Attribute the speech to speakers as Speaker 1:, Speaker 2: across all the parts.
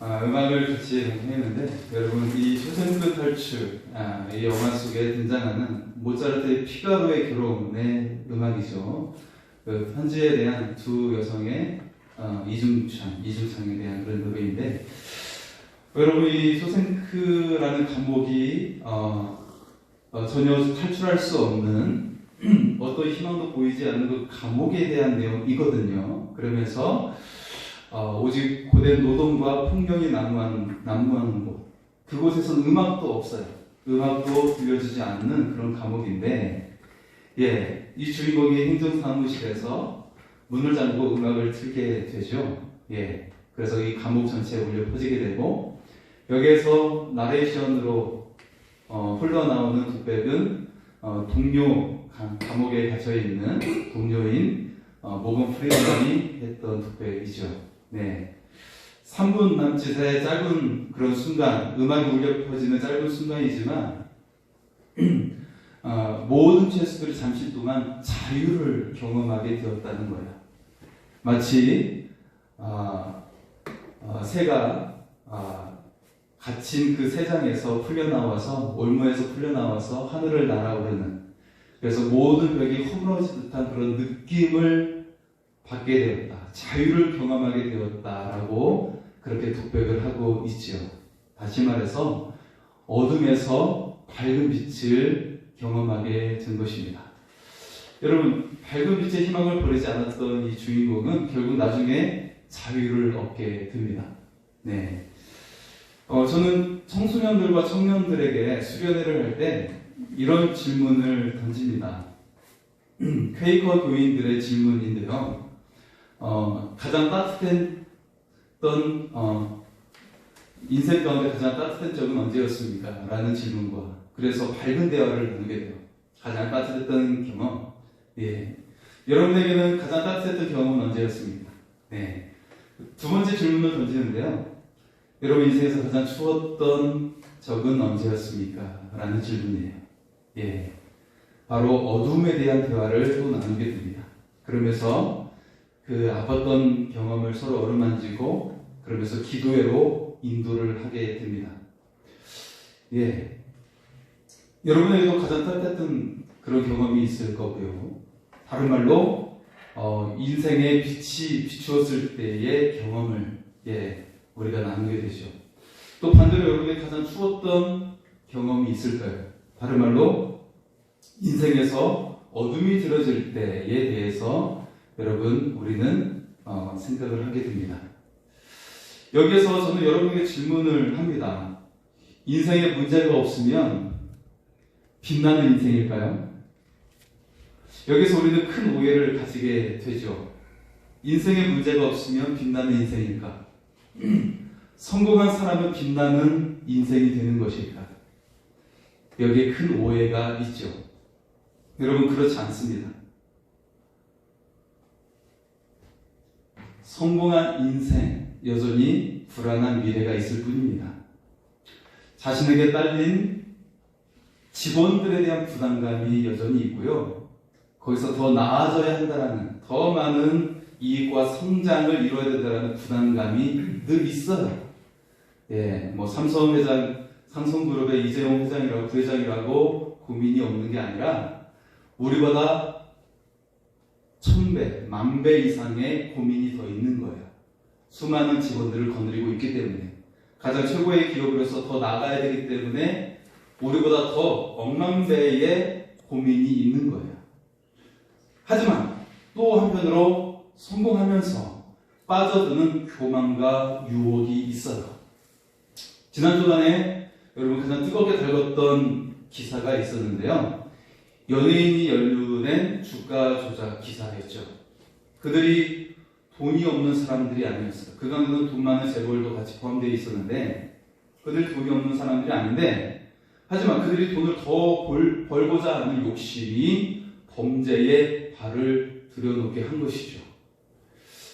Speaker 1: 음악을 같이 했는데 여러분 이 쇼생크 탈출 이 영화 속에 등장하는 모차르트의 피가로의 결혼의 음악이죠. 그 편지에 대한 두 여성의 이중창에 대한 그런 노래인데 여러분 이 쇼생크라는 감옥이 전혀 탈출할 수 없는 어떤 희망도 보이지 않는 그 감옥에 대한 내용이거든요. 그러면서 오직 고된 노동과 풍경이 난무하는 곳, 그곳에서는 음악도 없어요. 음악도 들려주지 않는 그런 감옥인데, 이 주인공이 행정사무실에서 문을 잠그고 음악을 틀게 되죠. 그래서 이 감옥 전체에 울려 퍼지게 되고, 여기에서 나레이션으로 흘러나오는 독백은 감옥에 갇혀 있는 동료인 모건 프리드만이 했던 독백이죠. 3분 남짓의 짧은 그런 순간, 음악이 울려 퍼지는 짧은 순간이지만 모든 죄수들이 잠시 동안 자유를 경험하게 되었다는 거예요. 마치 새가 갇힌 그 새장에서 풀려나와서 올무에서 풀려나와서 하늘을 날아오르는, 그래서 모든 벽이 허물어진 듯한 그런 느낌을 받게 되었다. 자유를 경험하게 되었다라고 그렇게 독백을 하고 있지요. 다시 말해서 어둠에서 밝은 빛을 경험하게 된 것입니다. 여러분, 밝은 빛의 희망을 버리지 않았던 이 주인공은 결국 나중에 자유를 얻게 됩니다. 저는 청소년들과 청년들에게 수련회를 할 때 이런 질문을 던집니다. 퀘이커 교인들의 질문인데요. 가장 따뜻했던 인생 가운데 가장 따뜻한 적은 언제였습니까? 라는 질문과 그래서 밝은 대화를 나누게 돼요. 가장 따뜻했던 경험. 여러분에게는 가장 따뜻했던 경험은 언제였습니까? 두 번째 질문을 던지는데요. 여러분 인생에서 가장 추웠던 적은 언제였습니까? 라는 질문이에요. 바로 어둠에 대한 대화를 또 나누게 됩니다. 그러면서 그 아팠던 경험을 서로 어루만지고 그러면서 기도회로 인도를 하게 됩니다. 여러분에게도 가장 따뜻했던 그런 경험이 있을 거고요. 다른 말로 인생의 빛이 비추었을 때의 경험을 우리가 나누게 되죠. 또 반대로 여러분에게 가장 추웠던 경험이 있을까요? 다른 말로 인생에서 어둠이 들어질 때에 대해서 여러분 우리는 생각을 하게 됩니다. 여기에서 저는 여러분에게 질문을 합니다. 인생에 문제가 없으면 빛나는 인생일까요? 여기서 우리는 큰 오해를 가지게 되죠. 인생에 문제가 없으면 빛나는 인생일까? 성공한 사람은 빛나는 인생이 되는 것일까? 여기에 큰 오해가 있죠. 여러분 그렇지 않습니다. 성공한 인생, 여전히 불안한 미래가 있을 뿐입니다. 자신에게 딸린 직원들에 대한 부담감이 여전히 있고요. 거기서 더 나아져야 한다는, 더 많은 이익과 성장을 이루어야 된다는 부담감이 늘 있어요. 삼성그룹의 이재용 회장이라고 부회장이라고 고민이 없는 게 아니라 우리보다 1000배, 10,000배 이상의 고민이 더 있는 거예요. 수많은 직원들을 거느리고 있기 때문에 가장 최고의 기업으로서 더 나아가야 되기 때문에 우리보다 더 억만 배의 고민이 있는 거예요. 하지만 또 한편으로 성공하면서 빠져드는 교만과 유혹이 있어요. 지난 주간에 여러분 가장 뜨겁게 달궜던 기사가 있었는데요. 연예인이 연루된 주가 조작 기사였죠. 그들이 돈이 없는 사람들이 아니었어요. 그 가운데는 돈 많은 재벌도 같이 포함되어 있었는데 그들이 돈이 없는 사람들이 아닌데 하지만 그들이 돈을 더 벌고자 하는 욕심이 범죄에 발을 들여놓게 한 것이죠.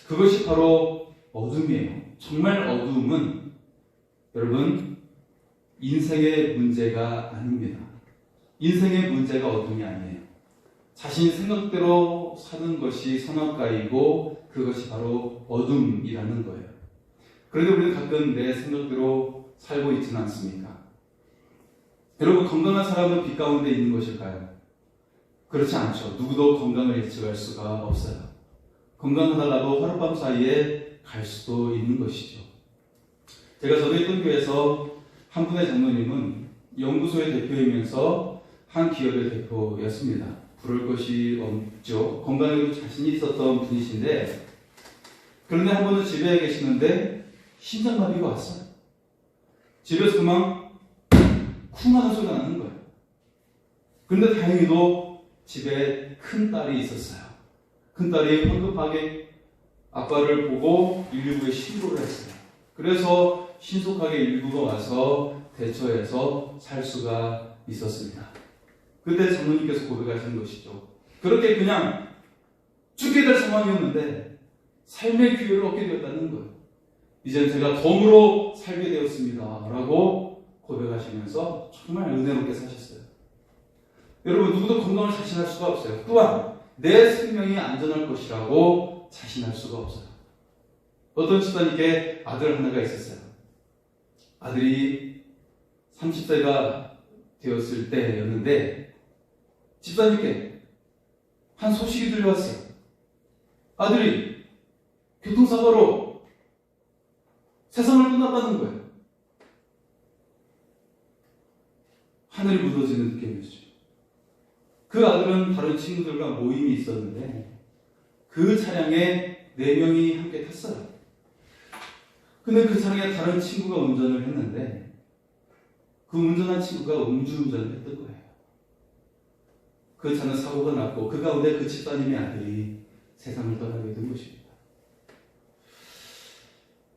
Speaker 1: 그것이 바로 어둠이에요. 정말 어둠은 여러분 인생의 문제가 아닙니다. 인생의 문제가 어둠이 아니에요. 자신 생각대로 사는 것이 선악과이고 그것이 바로 어둠이라는 거예요. 그런데 우리는 가끔 내 생각대로 살고 있지는 않습니까? 여러분, 건강한 사람은 빛 가운데 있는 것일까요? 그렇지 않죠. 누구도 건강을 예측할 수가 없어요. 건강하다가도 하룻밤 사이에 갈 수도 있는 것이죠. 제가 전에 있던 교회에서 한 분의 장로님은 연구소의 대표이면서 한 기업의 대표였습니다. 부를 것이 없죠. 건강에도 자신이 있었던 분이신데, 그런데 한 번은 집에 계시는데 심장마비가 왔어요. 집에서 그만 쿵 하는 소리가 나는 거예요. 그런데 다행히도 집에 큰 딸이 있었어요. 큰 딸이 황급하게 아빠를 보고 119에 신고를 했어요. 그래서 신속하게 119가 와서 대처해서 살 수가 있었습니다. 그때 장로님께서 고백하시는 것이죠. 그렇게 그냥 죽게 될 상황이었는데 삶의 기회를 얻게 되었다는 거예요. 이제는 제가 덤으로 살게 되었습니다 라고 고백하시면서 정말 은혜롭게 사셨어요. 여러분, 누구도 건강을 자신할 수가 없어요. 또한 내 생명이 안전할 것이라고 자신할 수가 없어요. 어떤 집사님께 아들 하나가 있었어요. 아들이 30세가 되었을 때였는데 집사님께 한 소식이 들려왔어요. 아들이 교통사고로 세상을 떠났다는 거예요. 하늘이 무너지는 느낌이었죠. 그 아들은 다른 친구들과 모임이 있었는데 그 차량에 4명이 함께 탔어요. 근데 그 차량에 다른 친구가 운전을 했는데 그 운전한 친구가 음주운전을 했던 거예요. 그 차는 사고가 났고 그 가운데 그 집사님의 아들이 세상을 떠나게 된 것입니다.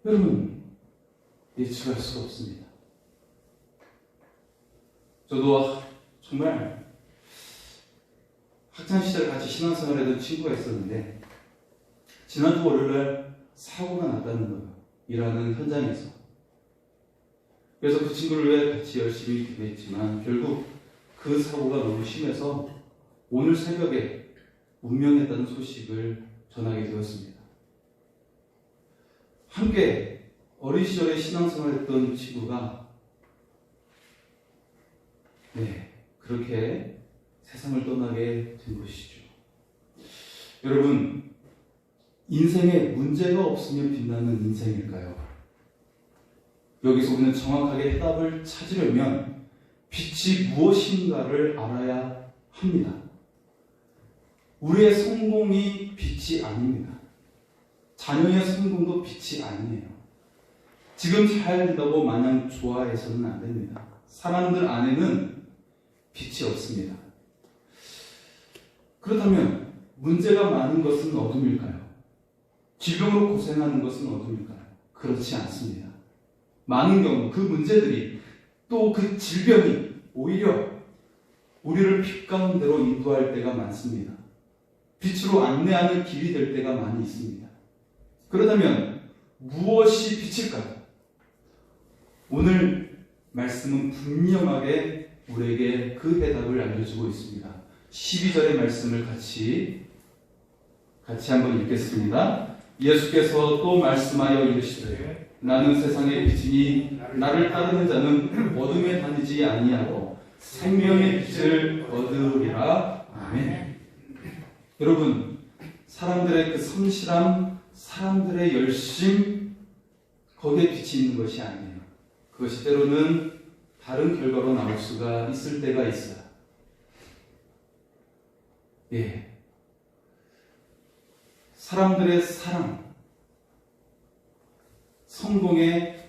Speaker 1: 여러분, 예측할 수가 없습니다. 저도 정말 학창시절 같이 신앙생활을 했던 친구가 있었는데 지난주 월요일날 사고가 났다는 거예요. 일하는 현장에서. 그래서 그 친구를 위해 같이 열심히 기도했지만 결국 그 사고가 너무 심해서 오늘 새벽에 운명했다는 소식을 전하게 되었습니다. 함께 어린 시절에 신앙생활을 했던 친구가 그렇게 세상을 떠나게 된 것이죠. 여러분, 인생에 문제가 없으면 빛나는 인생일까요? 여기서 우리는 정확하게 해답을 찾으려면 빛이 무엇인가를 알아야 합니다. 우리의 성공이 빛이 아닙니다. 자녀의 성공도 빛이 아니에요. 지금 잘 된다고 마냥 좋아해서는 안 됩니다. 사람들 안에는 빛이 없습니다. 그렇다면 문제가 많은 것은 어둠일까요? 질병으로 고생하는 것은 어둠일까요? 그렇지 않습니다. 많은 경우 그 문제들이 또 그 질병이 오히려 우리를 빛 가운데로 인도할 때가 많습니다. 빛으로 안내하는 길이 될 때가 많이 있습니다. 그렇다면 무엇이 빛일까요? 오늘 말씀은 분명하게 우리에게 그 대답을 알려주고 있습니다. 12절의 말씀을 같이 한번 읽겠습니다. 예수께서 또 말씀하여 이르시되 나는 세상의 빛이니 나를 따르는 자는 어둠에 다니지 아니하고 생명의 빛을 얻으리라. 아멘. 여러분, 사람들의 그 성실함, 사람들의 열심, 거기에 빛이 있는 것이 아니에요. 그것이 때로는 다른 결과로 나올 수가 있을 때가 있어요. 사람들의 사랑, 성공에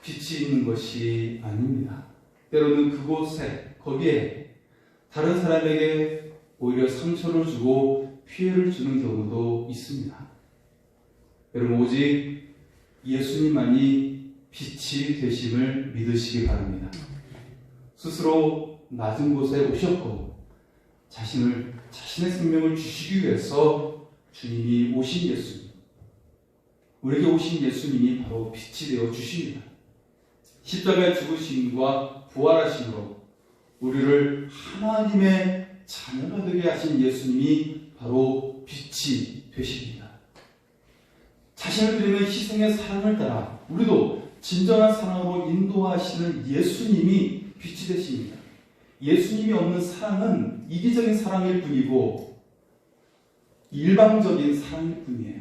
Speaker 1: 빛이 있는 것이 아닙니다. 때로는 그곳에, 거기에 다른 사람에게 오히려 상처를 주고 피해를 주는 경우도 있습니다. 여러분, 오직 예수님만이 빛이 되심을 믿으시기 바랍니다. 스스로 낮은 곳에 오셨고 자신의 생명을 주시기 위해서 주님이 오신 예수님, 우리에게 오신 예수님이 바로 빛이 되어 주십니다. 십자가의 죽으심과 부활하심으로 우리를 하나님의 자녀가 되게 하신 예수님이 바로 빛이 되십니다. 자신을 드리는 희생의 사랑을 따라 우리도 진정한 사랑으로 인도하시는 예수님이 빛이 되십니다. 예수님이 없는 사랑은 이기적인 사랑일 뿐이고 일방적인 사랑일 뿐이에요.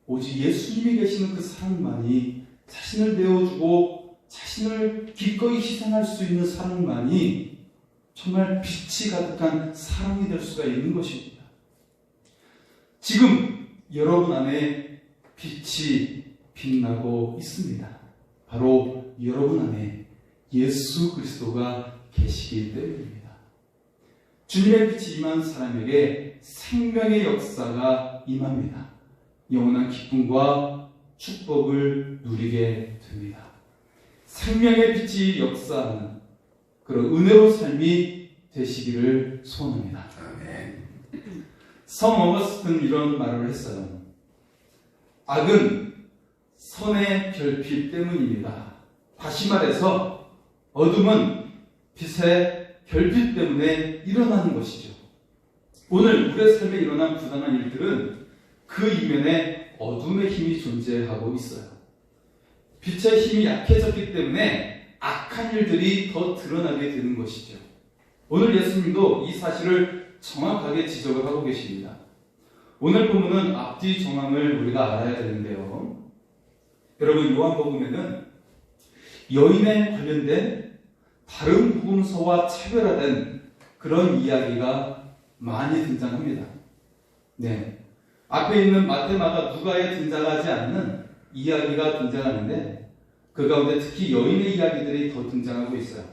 Speaker 1: 오직 예수님이 계시는 그 사랑만이, 자신을 내어주고 자신을 기꺼이 희생할 수 있는 사랑만이 정말 빛이 가득한 사랑이 될 수가 있는 것입니다. 지금 여러분 안에 빛이 빛나고 있습니다. 바로 여러분 안에 예수 그리스도가 계시기 때문입니다. 주님의 빛이 임한 사람에게 생명의 역사가 임합니다. 영원한 기쁨과 축복을 누리게 됩니다. 생명의 빛이 역사하는 그런 은혜로운 삶이 되시기를 소원합니다.
Speaker 2: 아멘.
Speaker 1: 성 어거스틴은 이런 말을 했어요. 악은 선의 결핍 때문입니다. 다시 말해서 어둠은 빛의 결핍 때문에 일어나는 것이죠. 오늘 우리의 삶에 일어난 부당한 일들은 그 이면에 어둠의 힘이 존재하고 있어요. 빛의 힘이 약해졌기 때문에 악한 일들이 더 드러나게 되는 것이죠. 오늘 예수님도 이 사실을 정확하게 지적을 하고 계십니다. 오늘 본문은 앞뒤 정황을 우리가 알아야 되는데요. 여러분, 요한복음에는 여인에 관련된 다른 복음서와 차별화된 그런 이야기가 많이 등장합니다. 네. 앞에 있는 마태, 마가, 누가에 등장하지 않는 이야기가 등장하는데 그 가운데 특히 여인의 이야기들이 더 등장하고 있어요.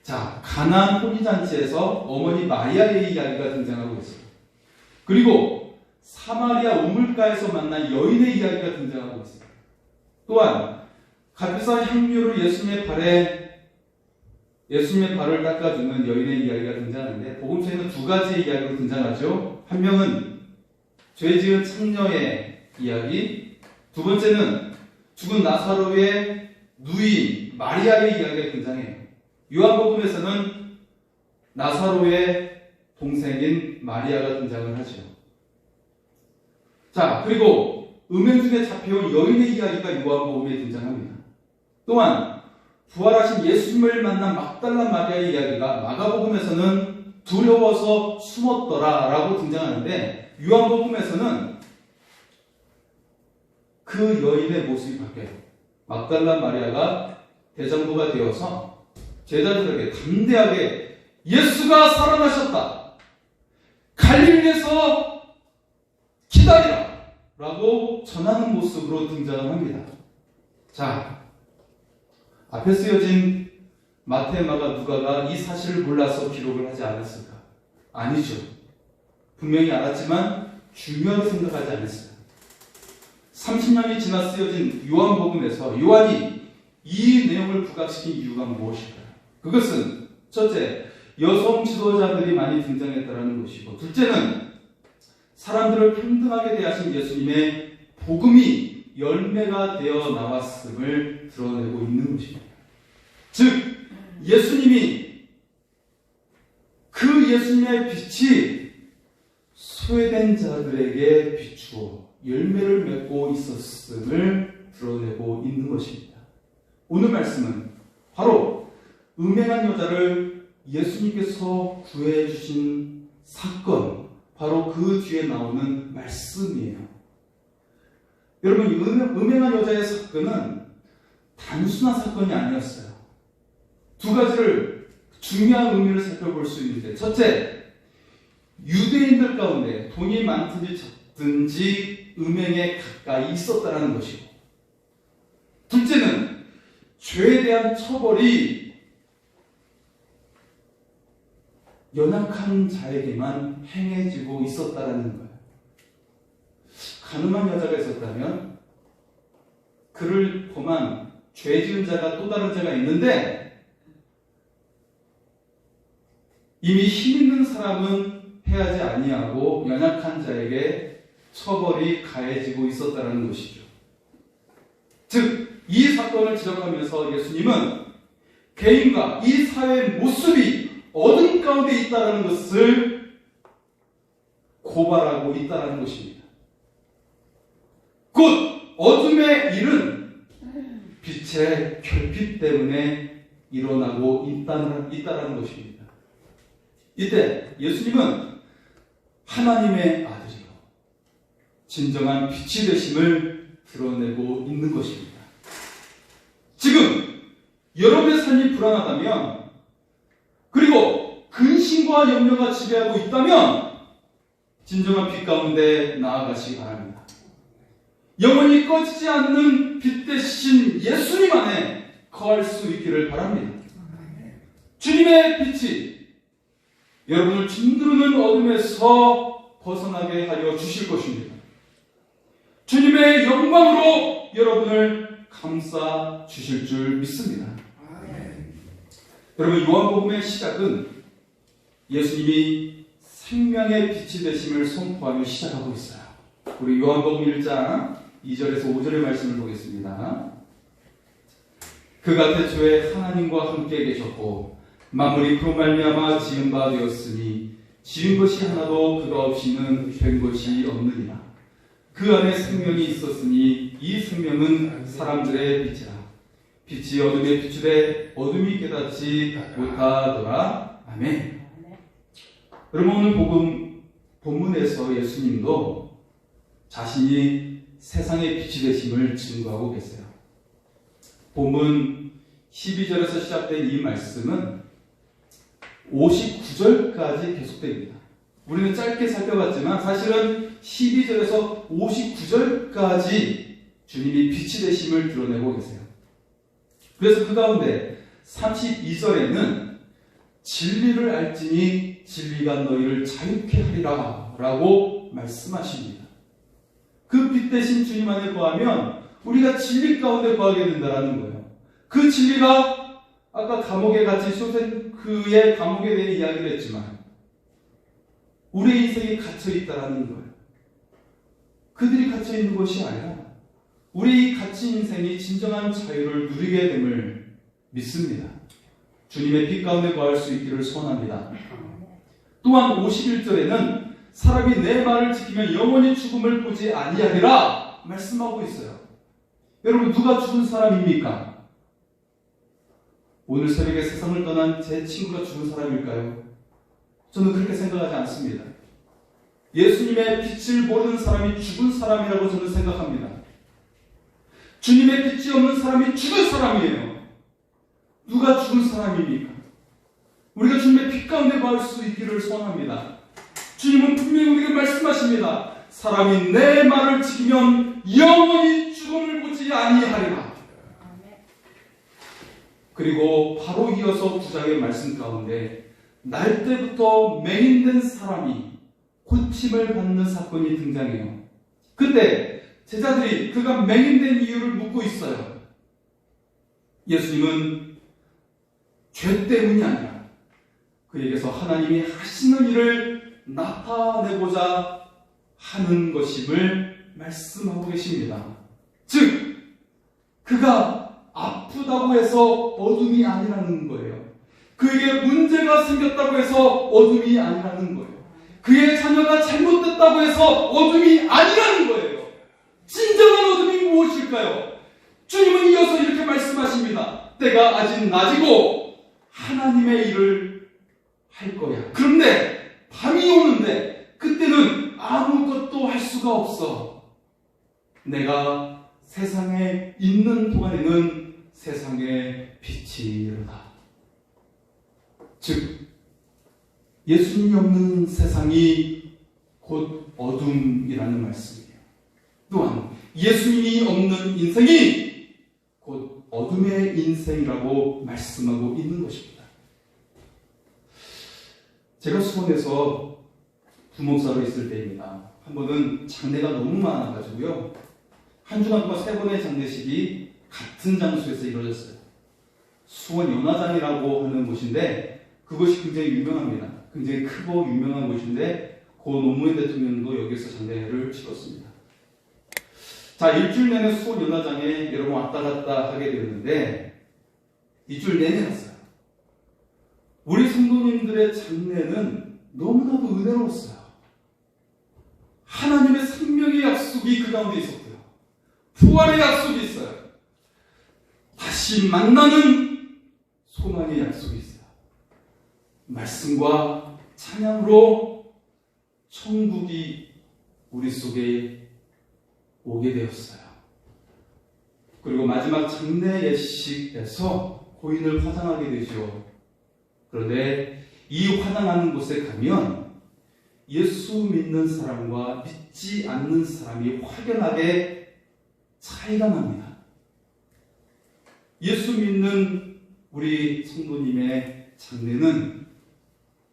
Speaker 1: 자, 가나안 혼인잔치에서 어머니 마리아의 이야기가 등장하고 있어요. 그리고 사마리아 우물가에서 만난 여인의 이야기가 등장하고 있어요. 또한 값비싼 향유로 예수님의 발을 닦아주는 여인의 이야기가 등장하는데 복음서에는 두 가지의 이야기로 등장하죠. 한 명은 죄 지은 창녀의 이야기, 두 번째는 죽은 나사로의 누이인 마리아의 이야기가 등장해요. 요한복음에서는 나사로의 동생인 마리아가 등장을 하죠. 자, 그리고 음행 중에 잡혀온 여인의 이야기가 요한복음에 등장합니다. 또한 부활하신 예수님을 만난 막달라 마리아의 이야기가 마가복음에서는 두려워서 숨었더라라고 등장하는데 요한복음에서는 그 여인의 모습이 바뀌어요. 막달라 마리아가 대장부가 되어서 제자들에게 담대하게 예수가 살아나셨다, 갈릴리에서 기다리라 라고 전하는 모습으로 등장을 합니다. 자, 앞에 쓰여진 마태, 마가, 누가가 이 사실을 몰라서 기록을 하지 않았을까? 아니죠. 분명히 알았지만 중요하게 생각하지 않았어요. 30년이 지나 쓰여진 요한복음에서 요한이 이 내용을 부각시킨 이유가 무엇일까요? 그것은 첫째, 여성 지도자들이 많이 등장했다는 것이고, 둘째는 사람들을 평등하게 대하신 예수님의 복음이 열매가 되어 나왔음을 드러내고 있는 것입니다. 즉, 예수님이 그 예수님의 빛이 소외된 자들에게 비추어 열매를 맺고 있었음을 드러내고 있는 것입니다. 오늘 말씀은 바로 음행한 여자를 예수님께서 구해 주신 사건, 바로 그 뒤에 나오는 말씀이에요. 여러분, 이 음행한 여자의 사건은 단순한 사건이 아니었어요. 두 가지를 중요한 의미를 살펴볼 수 있는데, 첫째, 유대인들 가운데 돈이 많든지 적든지 음행에 가까이 있었다는 것이고, 둘째는 죄에 대한 처벌이 연약한 자에게만 행해지고 있었다는 거예요. 가늠한 여자가 있었다면 그를 범한 죄 지은 자가 또 다른 자가 있는데 이미 힘 있는 사람은 해하지 아니하고 연약한 자에게 처벌이 가해지고 있었다는 것이죠. 즉, 이 사건을 지적하면서 예수님은 개인과 이 사회의 모습이 어둠 가운데 있다는 것을 고발하고 있다는 것입니다. 곧 어둠의 일은 빛의 결핍 때문에 일어나고 있다라는 것입니다. 이때 예수님은 하나님의 아들이요 진정한 빛이 되심을 드러내고 있는 것입니다. 지금 여러분의 삶이 불안하다면, 그리고 근심과 염려가 지배하고 있다면 진정한 빛 가운데 나아가시기 바랍니다. 영원히 꺼지지 않는 빛 대신 예수님 안에 거할 수 있기를 바랍니다. 주님의 빛이 여러분을 짓누르는 어둠에서 벗어나게 하려 주실 것입니다. 주님의 영광으로 여러분을 감싸 주실 줄 믿습니다. 여러분, 요한복음의 시작은 예수님이 생명의 빛이 되심을 선포하며 시작하고 있어요. 우리 요한복음 1장 2절에서 5절의 말씀을 보겠습니다. 그가 태초에 하나님과 함께 계셨고 만물이 그로 말미암아 지은 바 되었으니 지은 것이 하나도 그가 없이는 된 것이 없느니라. 그 안에 생명이 있었으니 이 생명은 사람들의 빛이라. 빛이 어둠에 비추되 어둠이 깨닫지 못하더라. 아멘. 여러분, 오늘 본문에서 예수님도 자신이 세상의 빛이 되심을 증거하고 계세요. 본문 12절에서 시작된 이 말씀은 59절까지 계속됩니다. 우리는 짧게 살펴봤지만 사실은 12절에서 59절까지 주님이 빛이 되심을 드러내고 계세요. 그래서 그 가운데 32절에는 진리를 알지니 진리가 너희를 자유케 하리라 라고 말씀하십니다. 그 빛 대신 주님 안에 거하면 우리가 진리 가운데 거하게 된다는 거예요. 그 진리가 아까 감옥에 갇힌 쇼생크의 감옥에 대해 이야기를 했지만 우리의 인생이 갇혀있다는 거예요. 그들이 갇혀있는 것이 아니라 우리 갇힌 인생이 진정한 자유를 누리게 됨을 믿습니다. 주님의 빛 가운데 거할 수 있기를 소원합니다. 또한 51절에는 사람이 내 말을 지키면 영원히 죽음을 보지 아니하리라 말씀하고 있어요. 여러분, 누가 죽은 사람입니까? 오늘 새벽에 세상을 떠난 제 친구가 죽은 사람일까요? 저는 그렇게 생각하지 않습니다. 예수님의 빛을 모르는 사람이 죽은 사람이라고 저는 생각합니다. 주님의 빛이 없는 사람이 죽은 사람이에요. 누가 죽은 사람입니까? 우리가 주님의 빛 가운데 거할 수 있기를 소원합니다. 주님은 분명히 우리에게 말씀하십니다. 사람이 내 말을 지키면 영원히 죽음을 보지 아니하리라. 그리고 바로 이어서 9장의 말씀 가운데 날 때부터 맹인된 사람이 고침을 받는 사건이 등장해요. 그때 제자들이 그가 맹인된 이유를 묻고 있어요. 예수님은 죄 때문이 아니라 그에게서 하나님이 하시는 일을 나타내고자 하는 것임을 말씀하고 계십니다. 즉, 그가 아프다고 해서 어둠이 아니라는 거예요. 그에게 문제가 생겼다고 해서 어둠이 아니라는 거예요. 그의 자녀가 잘못됐다고 해서 어둠이 아니라는 거예요. 진정한 어둠이 무엇일까요? 주님은 이어서 이렇게 말씀하십니다. 때가 아직 낮이고 하나님의 일을 할 거야. 그런데 밤이 오는데 그때는 아무것도 할 수가 없어. 내가 세상에 있는 동안에는 세상의 빛이로다. 즉, 예수님이 없는 세상이 곧 어둠이라는 말씀이에요. 또한 예수님이 없는 인생이 곧 어둠의 인생이라고 말씀하고 있는 것입니다. 제가 수원에서 부목사로 있을 때입니다. 한 번은 장례가 너무 많아가지고요. 한 주간 동안 3번의 장례식이 같은 장소에서 이루어졌어요. 수원 연화장이라고 하는 곳인데 그것이 굉장히 유명합니다. 굉장히 크고 유명한 곳인데 고 노무현 대통령도 여기서 장례를 치렀습니다. 자, 일주일 내내 수원 연화장에 여러분 왔다 갔다 하게 되었는데 일주일 내내 갔어요. 우리 성도님들의 장례는 너무나도 은혜로웠어요. 하나님의 생명의 약속이 그 가운데 있었고요. 부활의 약속이 있어요. 다시 만나는 소망의 약속이 있어요. 말씀과 찬양으로 천국이 우리 속에 오게 되었어요. 그리고 마지막 장례 예식에서 고인을 화장하게 되죠. 그런데 이 화장하는 곳에 가면 예수 믿는 사람과 믿지 않는 사람이 확연하게 차이가 납니다. 예수 믿는 우리 성도님의 장례는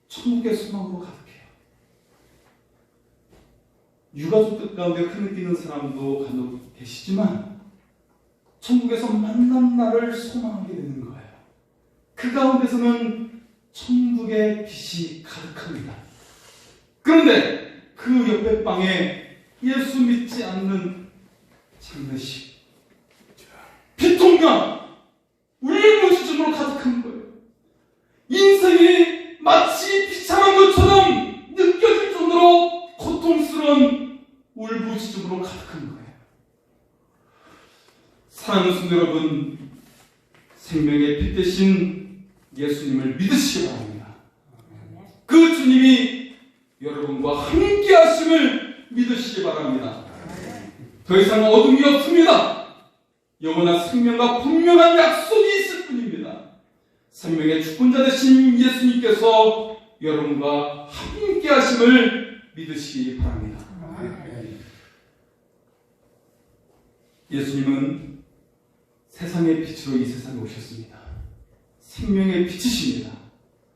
Speaker 1: 천국의 소망으로 가득해요. 유가족 뜻 가운데 흐느끼는 사람도 간혹 계시지만 천국에서 만난 날을 소망하게 되는 거예요. 그 가운데서는 천국의 빛이 가득합니다. 그런데 그 옆에 방에 예수 믿지 않는 장례식, 피통과 울부짖음으로 가득한 거예요. 인생이 마치 비참한 것처럼 느껴질 정도로 고통스러운 울부짖음으로 가득한 거예요. 사랑하는 성도 여러분, 생명의 빛 대신 예수님을 믿으시기 바랍니다. 그 주님이 여러분과 함께 하심을 믿으시기 바랍니다. 더 이상 어둠이 없습니다. 영원한 생명과 분명한 약속이 있을 뿐입니다. 생명의 주권자 되신 예수님께서 여러분과 함께 하심을 믿으시기 바랍니다. 예수님은 세상의 빛으로 이 세상에 오셨습니다. 생명의 빛이십니다.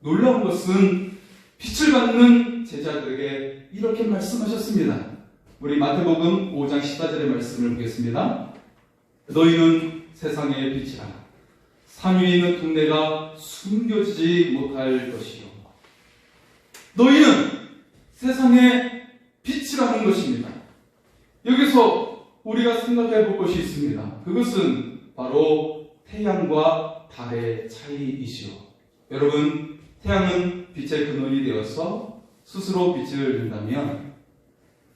Speaker 1: 놀라운 것은 빛을 받는 제자들에게 이렇게 말씀하셨습니다. 우리 마태복음 5장 14절의 말씀을 보겠습니다. 너희는 세상의 빛이라. 산 위에 있는 동네가 숨겨지지 못할 것이요. 너희는 세상의 빛이라는 것입니다. 여기서 우리가 생각해 볼 것이 있습니다. 그것은 바로 태양과 달의 차이이시오. 여러분, 태양은 빛의 근원이 되어서 스스로 빛을 낸다면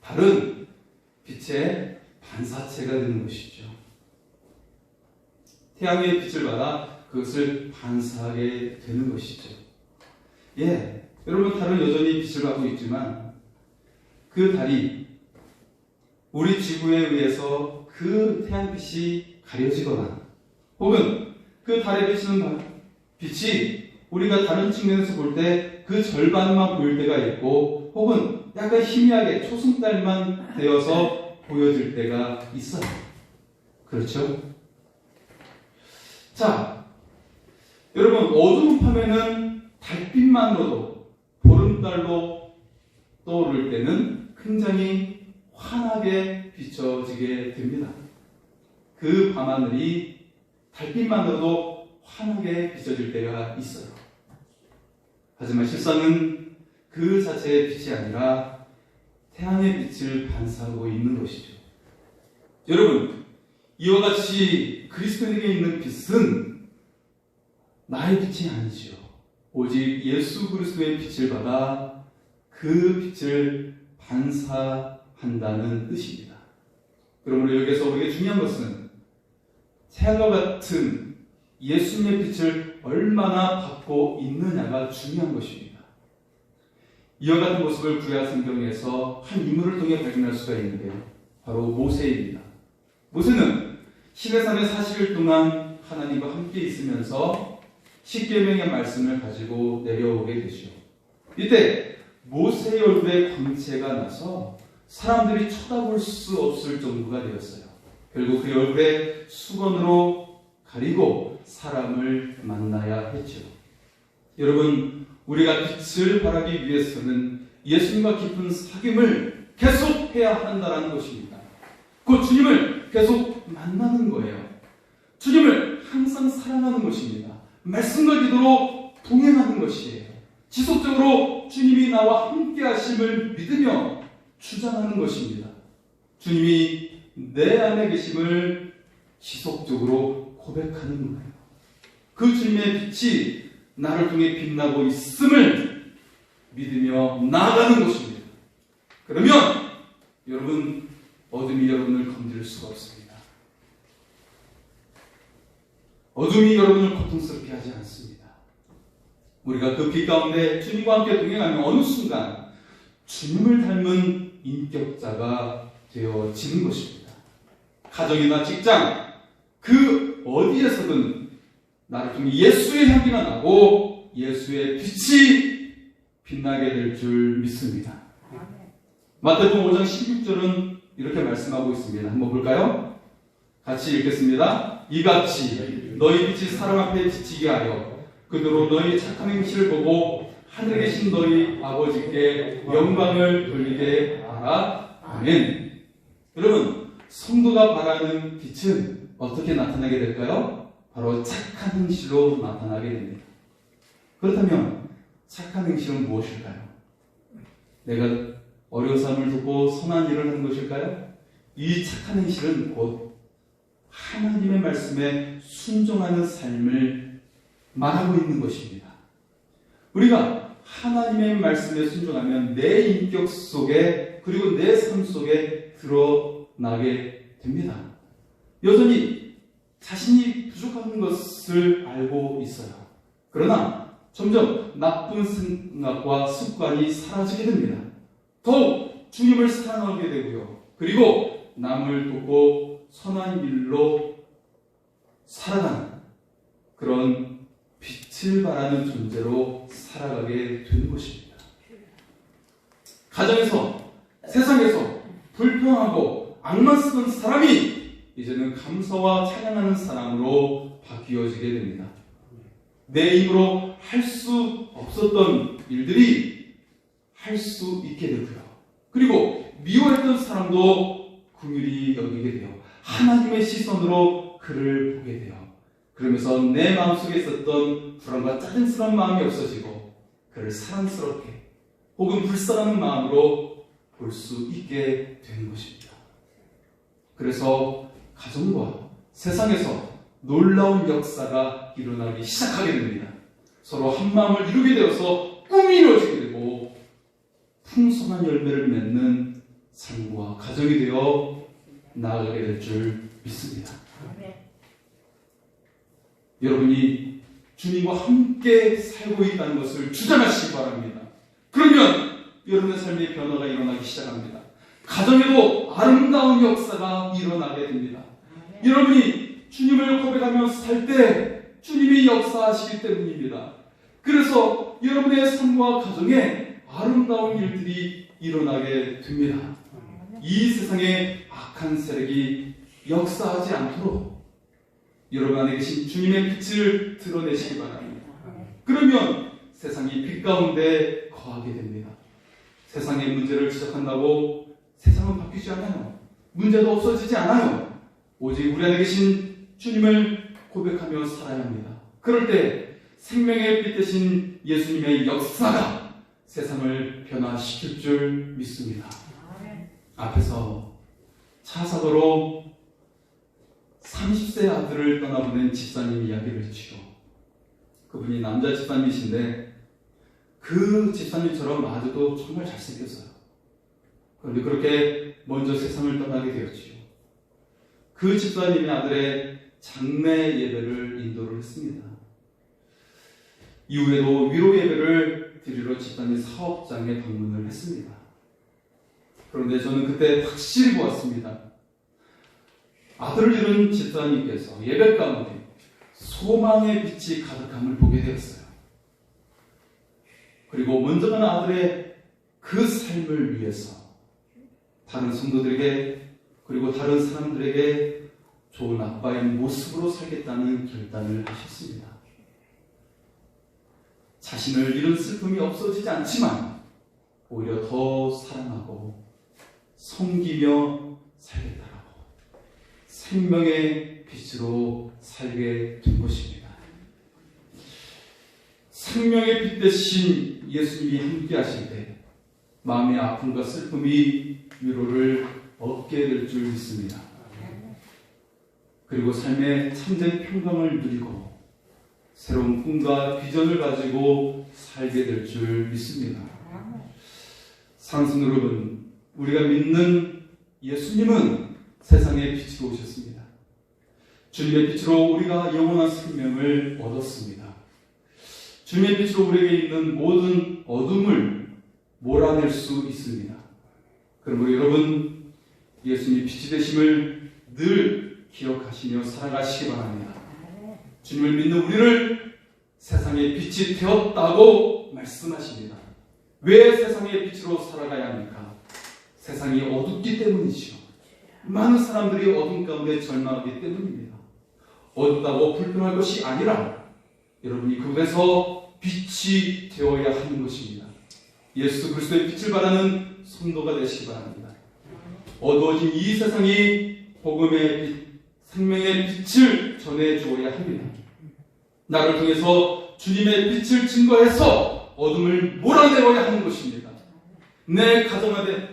Speaker 1: 달은 빛의 반사체가 되는 것이죠. 태양의 빛을 받아 그것을 반사하게 되는 것이죠. 여러분, 달은 여전히 빛을 받고 있지만 그 달이 우리 지구에 의해서 그 태양빛이 가려지거나 혹은 그 달에 비치는 빛이 우리가 다른 측면에서 볼 때 그 절반만 보일 때가 있고 혹은 약간 희미하게 초승달만 되어서 보여질 때가 있어요. 그렇죠? 자, 여러분, 어두운 밤에는 달빛만으로도 보름달로 떠오를 때는 굉장히 환하게 비춰지게 됩니다. 그 밤하늘이 달빛만으로도 환하게 비춰질 때가 있어요. 하지만 실상은 그 자체의 빛이 아니라 태양의 빛을 반사하고 있는 것이죠. 여러분, 이와 같이 그리스도인에게 있는 빛은 나의 빛이 아니지요. 오직 예수 그리스도의 빛을 받아 그 빛을 반사한다는 뜻입니다. 그러므로 여기서 우리에게 중요한 것은 태양과 같은 예수님의 빛을 얼마나 받고 있느냐가 중요한 것입니다. 이와 같은 모습을 구약 성경에서 한 인물을 통해 발견할 수가 있는데요. 바로 모세입니다. 모세는 시내산에 40일 동안 하나님과 함께 있으면서 십계명의 말씀을 가지고 내려오게 되죠. 이때 모세의 얼굴에 광채가 나서 사람들이 쳐다볼 수 없을 정도가 되었어요. 결국 그의 얼굴에 수건으로 가리고 사람을 만나야 했죠. 여러분, 우리가 빛을 발하기 위해서는 예수님과 깊은 사귐을 계속해야 한다는 것입니다. 그 주님을 계속 만나는 거예요. 주님을 항상 사랑하는 것입니다. 말씀과 기도로 동행하는 것이에요. 지속적으로 주님이 나와 함께 하심을 믿으며 주장하는 것입니다. 주님이 내 안에 계심을 지속적으로 고백하는 거예요. 그 주님의 빛이 나를 통해 빛나고 있음을 믿으며 나아가는 것입니다. 그러면 여러분, 어둠이 여러분을 건드릴 수가 없습니다. 어둠이 여러분을 고통스럽게 하지 않습니다. 우리가 그 빛 가운데 주님과 함께 동행하면 어느 순간 주님을 닮은 인격자가 되어지는 것입니다. 가정이나 직장, 그 어디에서든 나를 통해 예수의 향기가 나고 예수의 빛이 빛나게 될 줄 믿습니다. 마태복음 5장 16절은 이렇게 말씀하고 있습니다. 한번 볼까요? 같이 읽겠습니다. 이같이 너희 빛이 사람 앞에 비치게 하여 그대로 너희 착한 행실을 보고 하늘에 계신 너희 아버지께 영광을 돌리게 하라. 아멘. 여러분, 성도가 바라는 빛은 어떻게 나타나게 될까요? 바로 착한 행실로 나타나게 됩니다. 그렇다면 착한 행실은 무엇일까요? 내가 어려운 사람을 돕고 선한 일을 하는 것일까요? 이 착한 행실은 곧 하나님의 말씀에 순종하는 삶을 말하고 있는 것입니다. 우리가 하나님의 말씀에 순종하면 내 인격 속에 그리고 내 삶 속에 드러나게 됩니다. 여전히 자신이 부족한 것을 알고 있어요. 그러나 점점 나쁜 생각과 습관이 사라지게 됩니다. 더욱 주님을 사랑하게 되고요. 그리고 남을 돕고 선한 일로 살아가는 그런 빛을 발하는 존재로 살아가게 되는 것입니다. 가정에서, 세상에서 불평하고 악만 쓰는 사람이 이제는 감사와 찬양하는 사람으로 바뀌어지게 됩니다. 내 힘으로 할 수 없었던 일들이 할 수 있게 되고요. 그리고 미워했던 사람도 긍휼히 여기게 돼요. 하나님의 시선으로 그를 보게 돼요. 그러면서 내 마음속에 있었던 불안과 짜증스러운 마음이 없어지고 그를 사랑스럽게 혹은 불쌍한 마음으로 볼 수 있게 되는 것입니다. 그래서 가정과 세상에서 놀라운 역사가 일어나기 시작하게 됩니다. 서로 한 마음을 이루게 되어서 꿈이 이루어지게 되고 풍성한 열매를 맺는 삶과 가정이 되어 나아가게 될 줄 믿습니다. 여러분이 주님과 함께 살고 있다는 것을 주장하시기 바랍니다. 그러면 여러분의 삶의 변화가 일어나기 시작합니다. 가정에도 아름다운 역사가 일어나게 됩니다. 여러분이 주님을 고백하면서 살 때 주님이 역사하시기 때문입니다. 그래서 여러분의 삶과 가정에 아름다운 일들이 일어나게 됩니다. 이 세상에 악한 세력이 역사하지 않도록 여러분 안에 계신 주님의 빛을 드러내시기 바랍니다. 그러면 세상이 빛 가운데 거하게 됩니다. 세상의 문제를 지적한다고 세상은 바뀌지 않아요. 문제도 없어지지 않아요. 오직 우리 안에 계신 주님을 고백하며 살아야 합니다. 그럴 때 생명의 빛 되신 예수님의 역사가 세상을 변화시킬 줄 믿습니다. 앞에서 차 사고로 30세 아들을 떠나보낸 집사님 이야기를 했죠. 그분이 남자 집사님이신데 그 집사님처럼 아주도 정말 잘생겼어요. 그런데 그렇게 먼저 세상을 떠나게 되었지요. 그 집사님의 아들의 장례 예배를 인도를 했습니다. 이후에도 위로 예배를 드리러 집사님 사업장에 방문을 했습니다. 그런데 저는 그때 확실히 보았습니다. 아들을 잃은 집사님께서 예배 가운데 소망의 빛이 가득함을 보게 되었어요. 그리고 먼저 가는 아들의 그 삶을 위해서 다른 성도들에게 그리고 다른 사람들에게 좋은 아빠의 모습으로 살겠다는 결단을 하셨습니다. 자신을 잃은 슬픔이 없어지지 않지만 오히려 더 사랑하고 섬기며 살겠다라고 생명의 빛으로 살게 된 것입니다. 생명의 빛 대신 예수님이 함께 하실 때 마음의 아픔과 슬픔이 위로를 얻게 될 줄 믿습니다. 그리고 삶의 참된 평강을 누리고 새로운 꿈과 비전을 가지고 살게 될 줄 믿습니다. 사랑하는 여러분, 우리가 믿는 예수님은 세상의 빛으로 오셨습니다. 주님의 빛으로 우리가 영원한 생명을 얻었습니다. 주님의 빛으로 우리에게 있는 모든 어둠을 몰아낼 수 있습니다. 그러므로 여러분, 예수님이 빛이 되심을 늘 기억하시며 살아가시기 바랍니다. 주님을 믿는 우리를 세상의 빛이 되었다고 말씀하십니다. 왜 세상의 빛으로 살아가야 합니까? 세상이 어둡기 때문이죠. 많은 사람들이 어둠 가운데 절망하기 때문입니다. 어둡다고 불평할 것이 아니라 여러분이 그곳에서 빛이 되어야 하는 것입니다. 예수 그리스도의 빛을 바라는 성도가 되시기 바랍니다. 어두워진 이 세상이 복음의 빛, 생명의 빛을 전해주어야 합니다. 나를 통해서 주님의 빛을 증거해서 어둠을 몰아내어야 하는 것입니다. 내 가정 안에,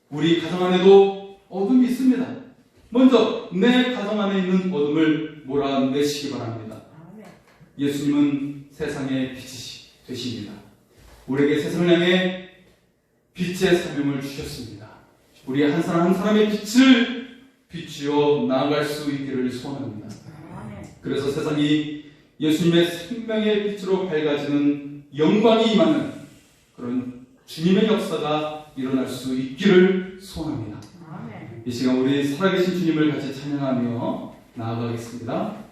Speaker 1: 우리 가정 안에도 어둠이 있습니다. 먼저 내 가정 안에 있는 어둠을 몰아내시기 바랍니다. 예수님은 세상의 빛이 되십니다. 우리에게 세상을 향해 빛의 사명을 주셨습니다. 우리 한 사람 한 사람의 빛을 비추어 나아갈 수 있기를 소원합니다. 그래서 세상이 예수님의 생명의 빛으로 밝아지는 영광이 임하는 그런 주님의 역사가 일어날 수 있기를 소원합니다. 이 시간 우리 살아계신 주님을 같이 찬양하며 나아가겠습니다.